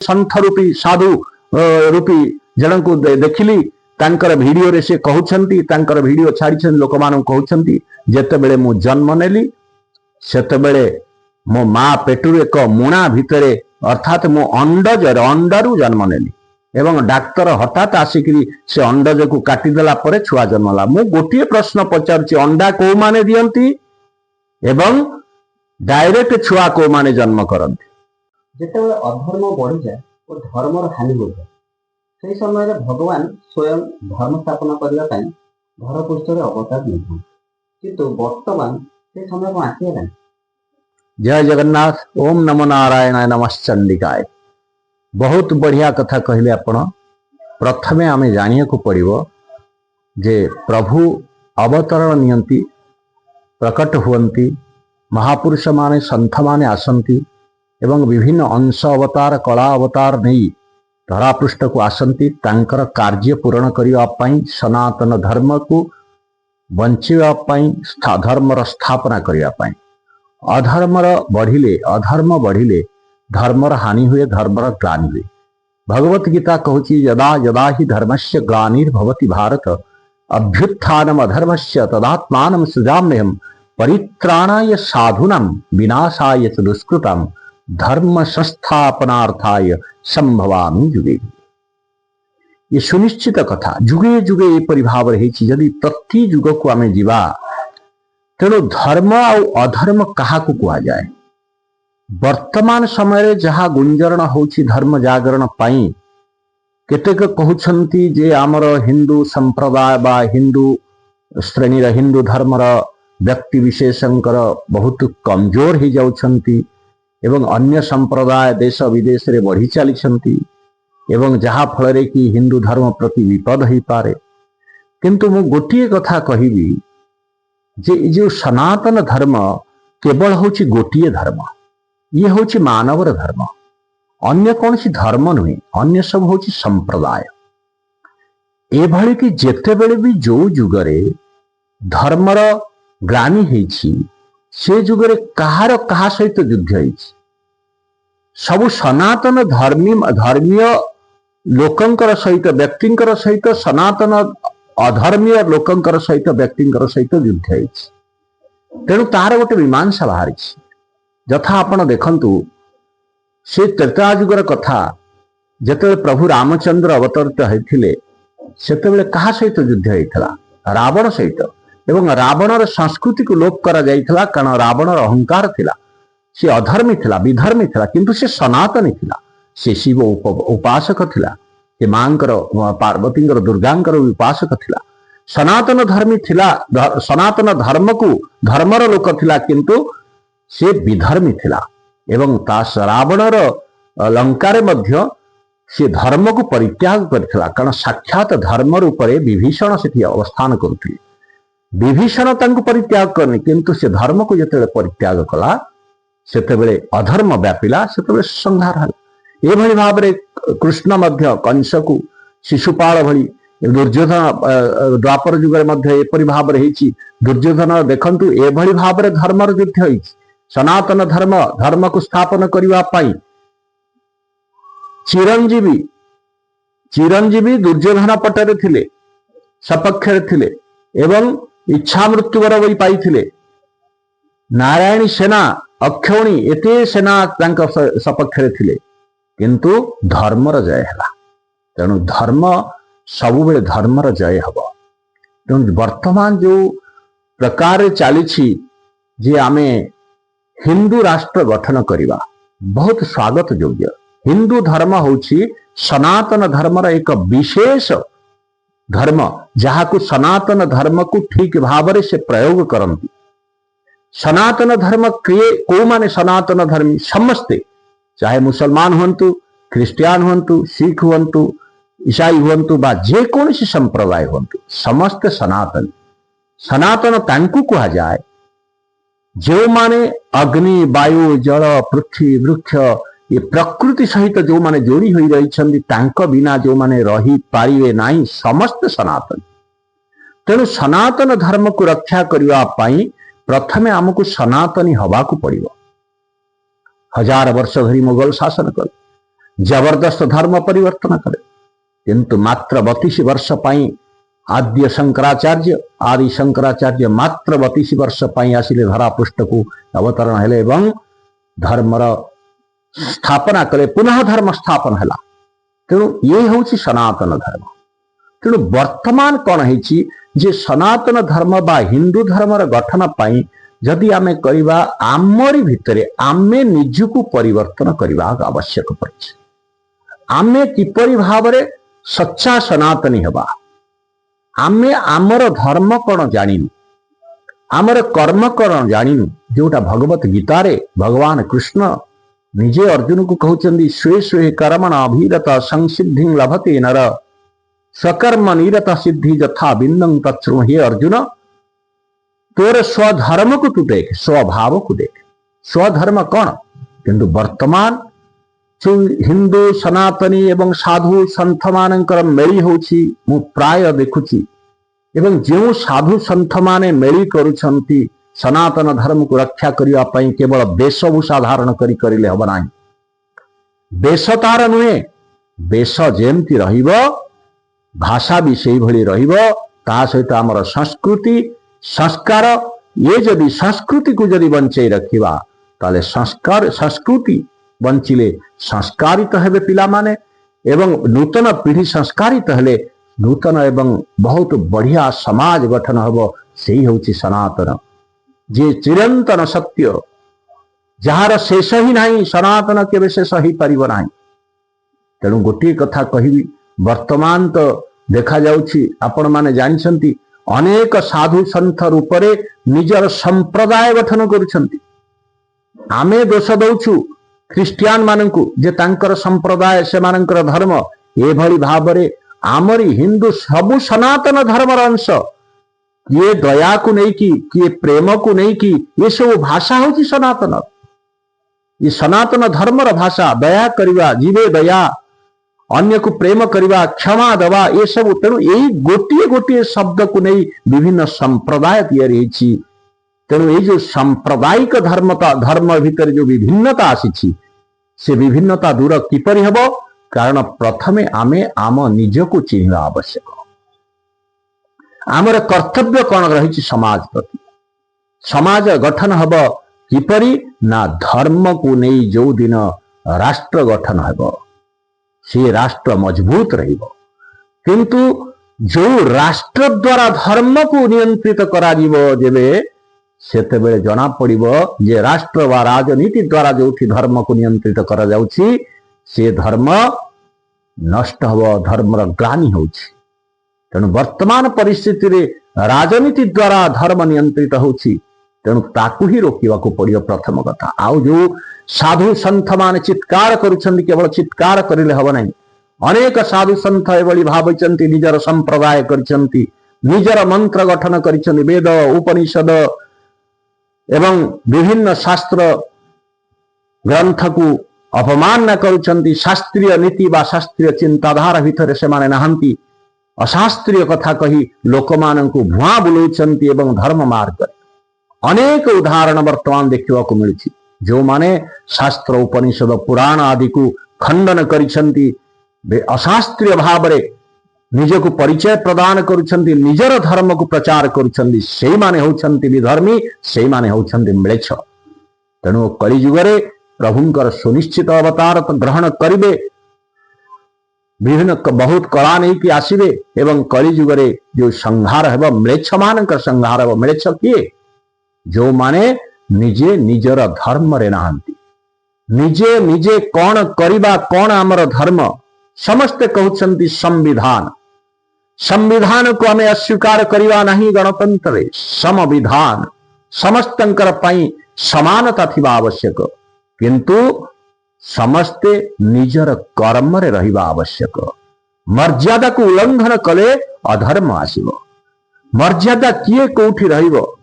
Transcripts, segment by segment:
सन्थ रूपी साधु रूपी जन को देखिली तांकर वीडियो रे से कहउछंती तांकर वीडियो छाड़ी लोक मान कहउछंती जेतेबेले मु जन्म नेली सेतेबेले मो माँ पेटू एक मुणा भितरे अर्थात मु अंडरू जन्म नेली एवं डाक्तर हठात आसिकी से अंडज को काटिदेला परे छुआ जन्मला। मु गोटे प्रश्न पचारुछि अंडा को माने दियंती एवं डायरेक्ट छुआ को माने जन्म करंती। जेतेबेले अधर्म बढ़ी जाए और धर्मर हानि हो जाए से समय भगवान स्वयं धर्म स्थापना करने धरपृष्ठ अवतार नहीं किंतु वर्तमान से समय को आसीगला। जय जगन्नाथ। ओम नमो नारायणाय नमश्चंडिकाय। बहुत बढ़िया कथा कहले आपण। प्रथमे आमे जानिया को पड़िबो जे प्रभु अवतरण नियंती प्रकट हुवंती महापुरुष माने संत माने आसंती एवं विभिन्न अंश अवतार कला अवतार नहीं धरापृष्ठ को आसंती तांकर कार्य पूर्ण करने पाई सनातन धर्म को बंचिवा पाई धर्मर स्थापना करने पाई। अधर्म बढ़िले धर्मर हानि हुए धर्मर ग्लानि हुए। भगवत गीता कहूची यदा यदा ही धर्मस्य ग्लानिर्भवति भारत अभ्युत्थानम अधर्मस्य तदात्मानं सृजाम्यहम् परित्राणाय साधूनां विनाशाय च दुष्कृतां धर्म संस्थापनार्थाय संभवामि युगे। ये सुनिश्चित कथा जुगे जुगे एपरि भाव रही जदि प्रति जुग को आमे जीवा तेणु धर्म और अधर्म क्या कह जाए। वर्तमान समय जहाँ गुंजरण होची धर्म जागरण पाई केतेक कहउछंती जे आमर हिंदू संप्रदाय बा हिंदू श्रेणी हिंदू धर्मर व्यक्ति विशेषंकर बहुत कमजोर हो जाउछंती एवं अन्य संप्रदाय देश विदेश रे बढ़ी चली एवं जहाँ फल कि हिंदू धर्म प्रति विपद हो पारे। किंतु मु गोटे कथा कहिबी जे जो सनातन धर्म केवल होची गोटिए धर्म ये होची मानवर धर्म अन्य कौन सी धर्म नुहे अन्य सब होची संप्रदाय। एभली कि जेतेबेले भी जो जुगरे धर्मर ग्लानि हेछि से जुगरे कहार कहा सहित युद्ध हेछि सबु सनातन धर्मीय लोकंकर सहित व्यक्तिंकर सहित सनातन अधर्मीय लोकंकर सहित व्यक्तिंकर सहित युद्ध हेछि। तेणु तार गोटे मीमांसा बाहरी यथा आपण देखंतु से त्रेता जुगर कथा जेते प्रभु रामचंद्र अवतरित होते सेतेबेले कहा सहित युद्ध होता रावण सहित एवं रावणर संस्कृति को लोप करा जाइथिला कारण रावणर अहंकार थिला से अधर्मी थिला विधर्मी थिला किंतु से सनातनी थिला से शिव उपासक थिला से मांकर पार्वतींकर दुर्गांकर उपासक थिला सनातन धर्मी थिला सनातन धर्म को धर्मर लोक थिला किंतु से विधर्मी थिला एवं तास रावणर लंकारे मध्य से धर्म को परित्याग करथिला कारण साक्षात धर्म रूपरे विभीषण सेठी अवस्थान करथिले। विभीषण तांको परित्याग करनी किंतु से धर्म को जेतेबेले परित्याग कला सेतेबेले अधर्म व्यापिला सेतेबेले संहार हला। एभली भाबरे कृष्ण मध्य कंस को शिशुपाल भली दुर्योधन द्वापर जुगरे मध्य एपरि भाबरे हेछि दुर्योधन देखंतु एभली भाबरे धर्मर युद्ध हेछि सनातन धर्म को स्थापन करने पाई चिरंजीवी दुर्योधन पटरे थिले सपक्षरे थिले एवं इच्छा मृत्युवर बई पाई नारायणी सेना अक्षौणी एते सेना तांक सपक्षरे थिले किंतु धर्मर जय हला। तेणु धर्म सबुबेले धर्मर जय हब। तेणु वर्तमान जो प्रकार चली जे आमे हिंदू राष्ट्र गठन करवा बहुत स्वागत योग्य। हिंदू धर्म होची सनातन धर्मर एक विशेष धर्म जहाँ को सनातन धर्म को ठीक भाव से प्रयोग करती। सनातन धर्म किए को माने सनातन धर्मी समस्ते चाहे मुसलमान हुंतु ख्रिस्टियान हुंतु सिख हुंतु ईसाई हुंतु बा जे कौन सी संप्रदाय हुंतु समस्त सनातन सनातन तांकु कहा जाए जो माने अग्नि वायु जल पृथ्वी वृक्ष ये प्रकृति सहित जो माने जोड़ी हुई रही तांक बिना जो माने रही पारिवे नहीं समस्त सनातन। तेणु सनातन धर्म को रक्षा करने पाई प्रथमे आमको सनातनी हवा को पड़ो। हजार वर्ष धरी मुगल शासन कले जबरदस्त धर्म परिवर्तन करे, किंतु मात्र 32 वर्ष पाई आद्य शंकराचार्य मात्र 32 वर्ष पाई आसिले धरा पृष्ठ को अवतरण हेले एवं धर्मर स्थापना कले, पुनः धर्म स्थापन है। तेणु ये हूँ सनातन धर्म। तेणु वर्तमान कौन है जे सनातन धर्म बा हिंदू धर्मर गठन पाई जदि आमे करिबा आमरी भितरे आमे निजको परिवर्तन करबा आवश्यक पड़े। आमे किपरि भावरे सच्चा सनातनी हबा, आमे आमर धर्म कौन जानिनु, आमर कर्म कौन जानिनु, जोटा भगवत गीता रे भगवान कृष्ण निजे अर्जुन को कहउचंदी स्वे स्वे कर्मण अभिरत संसिद्धि लभते नर सकर्म निरत सिद्धि यथा बिंदं तत्सृणु। हे अर्जुन, तोर स्वधर्म को तू देख, स्वभाव को देख। स्वधर्म कौन? किंतु वर्तमान जो हिंदू सनातनी एवं साधु सन्थ मानकर मेली होछि मु प्राय देखुछि, एवं जो साधु सन्थ माने मेली करुछंती सनातन धर्म को रक्षा करने पाई केवल वेशभूषा धारण करिले हब नाही। वेश तार नुहे, वेश जेमती रहिबो भाषा भी सेही भली रहिबो, ता सहित आमर संस्कृति संस्कार, ये जदि संस्कृति को जदि बंचई रखिबा ताले संस्कृति बंचिले संस्कारित हेबे पिला माने, एवं नूतन पीढ़ी संस्कारित हेले नूतन एवं बहुत बढ़िया समाज गठन हबो। सेही होछि सनातन, जे चिरंतन सत्य जार शेष ही नहीं, सनातन केबे शेष ही परिब नाही। तेणु गोटे कथा कहिबी, वर्तमान तो देखा जाउछि आपण माने जानिछंती अनेक साधु सन्थ रूपरे निजर संप्रदाय गठन करुछंती। आमे दोष दउछु ख्रिस्टियान मानंकु जे तांकर संप्रदाय से मानंकर धर्म, ए भली भाबरे आमरी हिंदू सबु सनातन धर्मर अंश, ये दया को नहीं की, किए प्रेम को नहीं की, ये सब भाषा होची सनातन। ये सनातन धर्मर भाषा दया करिवा, जीवे दया, अन्य को प्रेम करिवा, क्षमा दवा, ये सब। तेणु यही गोटे गोटे शब्द को नहीं विभिन्न संप्रदाय तैयारी होची। तेणु ये जो सांप्रदायिक धर्म भितर जो विभिन्नता आसी से विभिन्नता दूर किपरि हेबो? कारण प्रथमे आमे आम निजको चिन्हवा आवश्यक। आमर कर्तव्य कौन रही समाज प्रति? समाज गठन हब किपरि ना धर्म को नहीं जो दिन राष्ट्र गठन हब से राष्ट्र मजबूत रहिबो, किंतु जो राष्ट्र द्वारा धर्म को नियंत्रित करा जीवो जेबे सेते बेले जना पड़िबो जे राष्ट्र वा राजनीति द्वारा जोठी धर्म को नियंत्रित करा जाउछि से धर्म नष्ट हबो, धर्मर ग्लानि होछि। तेणु वर्तमान परिस्थिति रे राजनीति द्वारा धर्म नियंत्रित होछि, तेणु ताकू ही रोकिबा को पड़ियो प्रथम कथा। आउ जो साधु सन्थ माने चित्कार करुछंती, केवल चित्कार करिले हब नाही। अनेक साधु सन्थ एभली भाविचंती, निजर संप्रदाय करिछंती, निजर मंत्र गठन करिछंती, वेद उपनिषद एवं विभिन्न शास्त्र ग्रंथ को अपमान करुछंती। शास्त्रीय नीति बा शास्त्रीय चिंताधारा भितर से माने नहांती, अशास्त्रीय कथा कही लोक मानंकु भुआ बुलौचंती एवं धर्म मार्ग। अनेक उदाहरण वर्तमान देखिबा को मिलछि, जो माने शास्त्र उपनिषद पुराण आदि को खंडन करिछंती, अशास्त्रीय भावरे निजको परिचय प्रदान करुछंती, निजर धर्म को प्रचार करुछंती, सेही माने होछंती विधर्मी, सेही माने होछंती म्लेच्छ। तेणु कलि जुगरे प्रभुंकर सुनिश्चित अवतार ग्रहण करिबे, विभिन्न बहुत कला नहीं कि आसिबे एवं कलि जुगरे जो संहार हेब म्लेच्छ मानकर संहार हेब। म्लेच्छ किए? जो माने निजे निजर धर्म रे नाहंती, निजे निजे कौन करिबा, कौन आमर धर्म। समस्ते कहउछंती संविधान, संविधान को हमें अस्वीकार करिबा नहीं। गणतंत्र रे समविधान, समस्तंकर पई समानता थिबा आवश्यक, किंतु समस्ते निजर कर्म रे रहिबा आवश्यक। मर्यादा को उल्लंघन कले अधर्म आसिबो। मर्यादा किए कोठी रहिबो?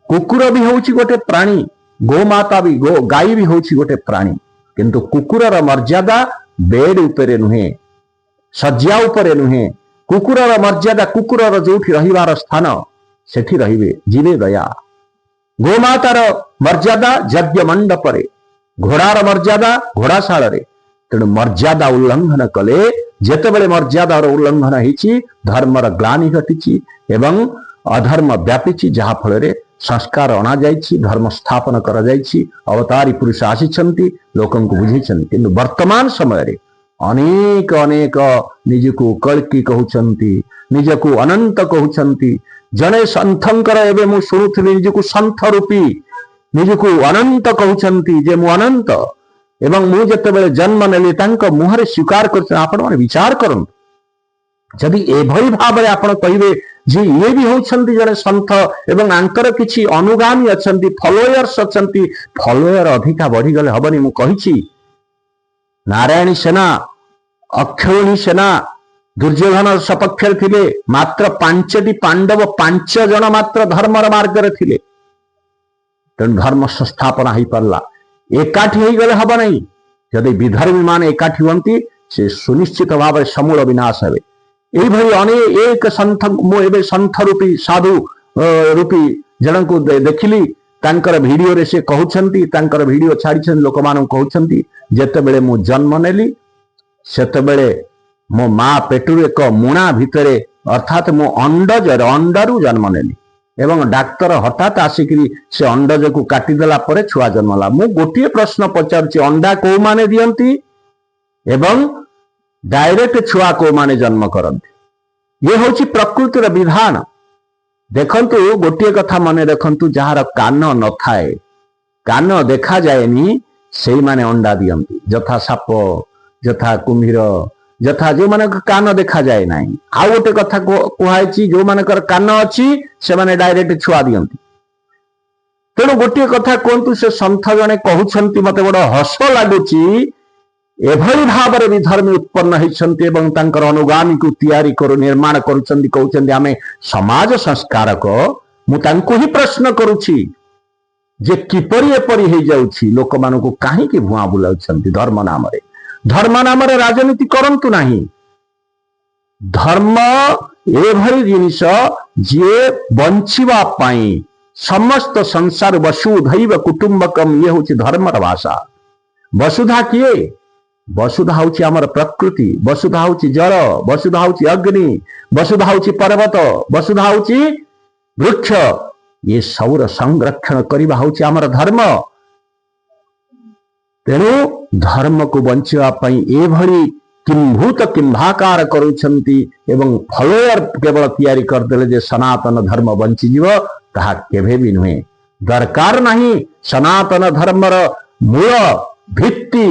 कुकुर भी होछि गोटे प्राणी, गोमाता भी गाई भी होछि गोटे प्राणी, किंतु कुकुरर मर्यादा बेड उपरे नुहे, शज्या उपरे नुहे। कुकुरर मर्यादा, कुकुरर जोठी रहिबार स्थान सेठी रहिबे जीवे दया। गोमातार मर्यादा यज्ञ मंडपरे, घोड़ार मर्यादा घोड़ाशाल रे, तेणु मर्यादा उल्लंघन कले जेतेबेले मर्यादार उल्लंघन होइछि धर्मर ग्लानि घटिछि एवं अधर्म व्यापीछि जहा फଳରେ संस्कार अणा जाइछि धर्म स्थापन करा जाइछि अवतारी पुरुष आसिछन्ति लोकंकु बुझिछन्ति किंतु वर्तमान समय रे अनेक अनेक निजकु कल्की कहउछन्ति निजकु अनंत कहउछन्ति जने संथंकर एबे मु शुणुथिली निजकु संथ रूपी निजकु अनंत कहउछन्ति जे मु अनंत एवं मु जेतेबेले जन्म नेली तांको मुहरे स्वीकार करछ आपण माने विचार करन जदि एभली भाबरे आपण कहिबे जे ये भी होउछन्ति जने संथ एवं आंकर किछि अनुगामी अछन्ति फॉलोअर्स अछन्ति फॉलोअर अधिका बढ़ी गले हबनी मु कहिछि नारायणी सेना अक्षौणी सेना दुर्योधन सपक्षर थिले मात्र 5टी पांडव 5 जन मात्र धर्मर मार्ग रे थिले तेणु धर्म संस्थापन हो पारा एकाठी हो गले हम नहीं जदि विधर्मी मान एकाठी हुंती से सुनिश्चित भाव समूल विनाश हे यही अनेक संथ मुझे संथ रूपी साधु रूपी जन को देखिली तांकर वीडियो रे से कहउछन्ति तांकर वीडियो छाड़ी लोक मान कहउछन्ति जेतेबेले मु जन्म नेली सेतेबेले मो मां पेटुर एक मुणा भितरे अर्थात मु अंडरू जन्म नेली एवं डाक्तर हठात आसिकी से अंडज को काटिदेला पर छुआ जन्मला मु गोटे प्रश्न पचारुछि अंडा को माने दियंती एवं डायरेक्ट छुआ को माने जन्म करंती ये होछि प्रकृतिर विधान देखंतु गोटे कथा मने रखंतु जहार कान न थाए कान देखा जाएनी सेई माने अंडा दियंती जथा साप जथा कुम्भीर जथा जो माने कान देखा जाए नाही आ गोटे कथा कुहाइछि जो मानकर कान अछि से माने डायरेक्ट छुआ दियंती तेणु गोटे कथा कहतु से संथ जने कहउछन्ति मते बड़ हस लागुछि एभली भाବରେ विधर्मी उत्पन्न होइछन्ति एवं तांकर अनुगामी को तैयारी करू निर्माण करूछन्ति कहउछन्ति आमे समाज संस्कारक मु तांको ही प्रश्न करूछि जे किपरि एपरि हे जाउछि लोक मानको काहे कि भुआ बुलाउछन्ति धर्म नाम रे राजनीति करंतु नाही धर्म एभली जिनिस जे बंचिबा पई समस्त संसार वसुधैव कुटुंबकम ये होछि धर्मर भाषा वसुधा किए वसुधा होछि हमर प्रकृति वसुधा होछि जल वसुधा होछि अग्नि वसुधा होछि पर्वत वसुधा होछि वृक्ष ये सौर संरक्षण करिबा होछि हमर धर्म तेणु धर्म को बंचिबा पई एभली किंभूत किंभाकार करूछन्ति एवं फलोयर केवल तैयारी करदेले जे सनातन धर्म बंची जीव ताहा केभे भी नुहे दरकार नहीं सनातन धर्मर मूल भित्ति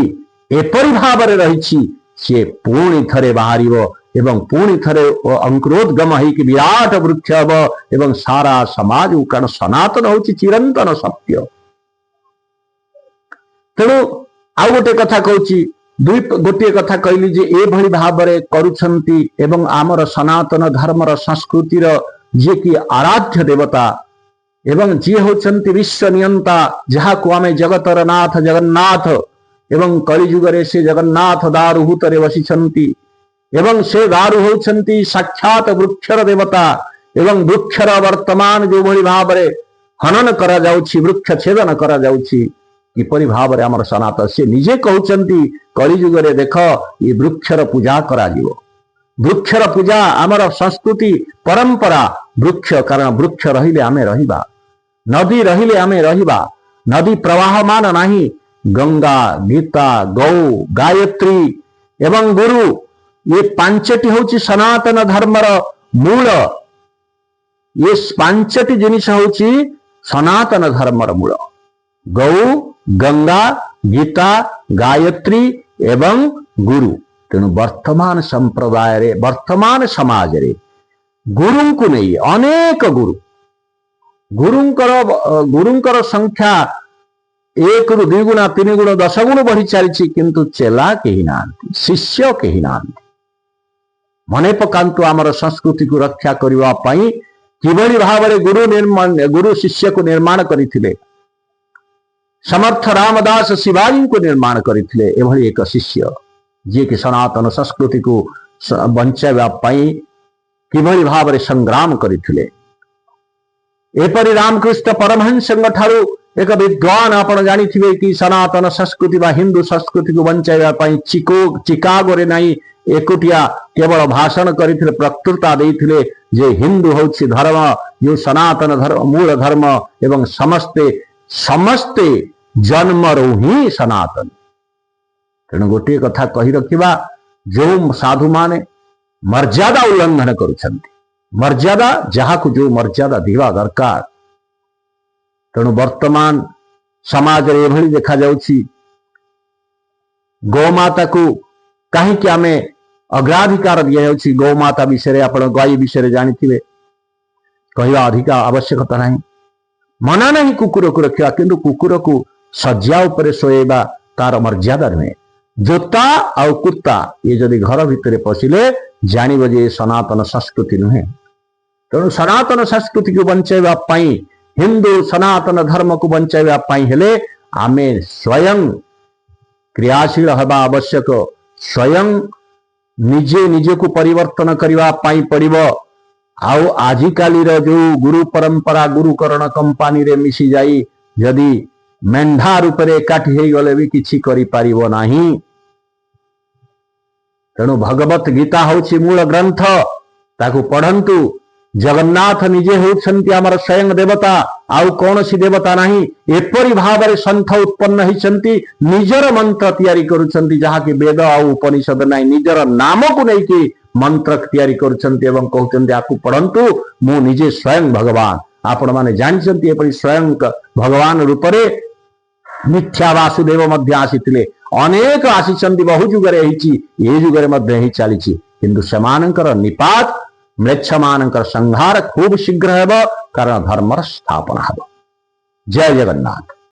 एपरि भावरे रहिछि से पुणी थरे बाहरिबो एवं पुणी थरे अंकुरोद्गम होइकि विराट वृक्ष हबो एवं सारा समाज कारण सनातन होछि चिरंतन सत्य तेणु आउ गोटे कथा कहूछि गोटे कथा कहली जे एभली भावरे करूछन्ति एवं आमर सनातन धर्मर संस्कृतिर जे कि आराध्य देवता एवं जी होछन्ति विश्व नियंता जहाको आमे जगतर नाथ जगन्नाथ एवं कलिजुगरे से जगन्नाथ दारुहूतरे वसिछन्ति एवं से दारु होछन्ति साक्षात वृक्षर देवता एवं वृक्षर वर्तमान जो भली भावरे हनन करा जाउछि वृक्ष छेदन करा जाउछि किपरि भावरे हमर सनातन से निजे कहउछन्ति कलिजुगरे देख ये वृक्षर पूजा करा जिवो वृक्षर पूजा हमर संस्कृति परंपरा वृक्ष कारण वृक्ष रहिले आमे रहिबा नदी रहिले आमे रहिबा नदी प्रवाहमान नाही गंगा गीता गौ गायत्री एवं गुरु ये पांचटी होची सनातन धर्मर मूल ये पांचटी जिनिस होची सनातन धर्मर मूल गौ गंगा गीता गायत्री एवं गुरु तेणु वर्तमान संप्रदाय रे वर्तमान समाज रे गुरु को नहीं अनेक गुरुंकर संख्या 1 ରୁ 2 गुणा 3 गुण 10 गुण बढ़ी चली किंतु चेला कहीं ना शिष्य कहीं ना मने पकांतु आमर संस्कृति को रक्षा करबा पई किबळी भावरे गुरु शिष्य को निर्माण करिथिले समर्थ रामदास शिवाजी को निर्माण करिथिले एभली एक शिष्य जे कि सनातन संस्कृति को बंचाइबा पई किबळी भावरे संग्राम करिथिले एपरि रामकृष्ण परमहंस ठारू एक विद्वान आपण जानिथिबे कि सनातन संस्कृति बा हिंदू संस्कृति को बंचाइबा पई चिकागो रे नहीं एकुटिया केवल भाषण करथिले, प्रक्तुता देथिले जे हिंदू होछि धर्म, जो सनातन धर्म मूल धर्म एवं समस्ते समस्ते जन्मरु ही सनातन। तेणु गोटे कथा कही रखिबा, जो साधु माने मर्यादा उल्लंघन करुछंती, मर्यादा जहाकु जो मर्यादा दिवा दरकार। तेणु वर्तमान समाज रे एभली देखा जाउछि, गोमाता को कहीं आमे अग्राधिकार दिया जाउछि। गोमाता विषय आपण गाई विषय जानिथिबे, कहवा अधिकार आवश्यकता नहीं, मना नहीं कुकुर को रखा, किंतु कुकुर को सज्जा उपरे शोएबा तार मर्यादा नुहे। जोता आउ कुत्ता ये जदि घर भितर पशिले जानिब जे सनातन संस्कृति नुहे। तेणु सनातन संस्कृति को बंचाइबा पई, हिंदू सनातन धर्म को बंचाइबा पई हेले आमे स्वयं क्रियाशील हवा आवश्यक, स्वयं निजे निजे को परिवर्तन करबा पई पड़िबो। आउ आजिकालीर जो गुरु परंपरा गुरुकरण कंपानी रे मिसी जाई जदि मेंढा रूपरे एकाठी हो गले भी किछि करि पारिबो नाही। तेणु भगवत गीता होछि मूल ग्रंथ, ताकू पढ़ंतु। जगन्नाथ निजे होउछंती हमर स्वयं देवता, आउ कौनसी देवता नहीं। एपरि भावरे संत उत्पन्न होइछंती, निजर मंत्र तैयारी करुछंती, जहा कि वेद आउ उपनिषद नहीं, निजर नाम को नहीं कि मंत्र तैयारी करुछंती एवं कहउछंती आकु पढ़ंतु, मु निजे स्वयं भगवान। आपण माने जानिछंती एपरि स्वयं भगवान रूपरे मिथ्या वासुदेव मध्य आसीथिले, अनेक आसीछंती, बहु जुगरे हिची, ए जुगरे मध्य ही चालिछि, किंतु सेमानंकर निपात म्लेच्छ मानंकर संहार खूब शीघ्र हेब, कारण धर्मर स्थापना हेब। जय जगन्नाथ।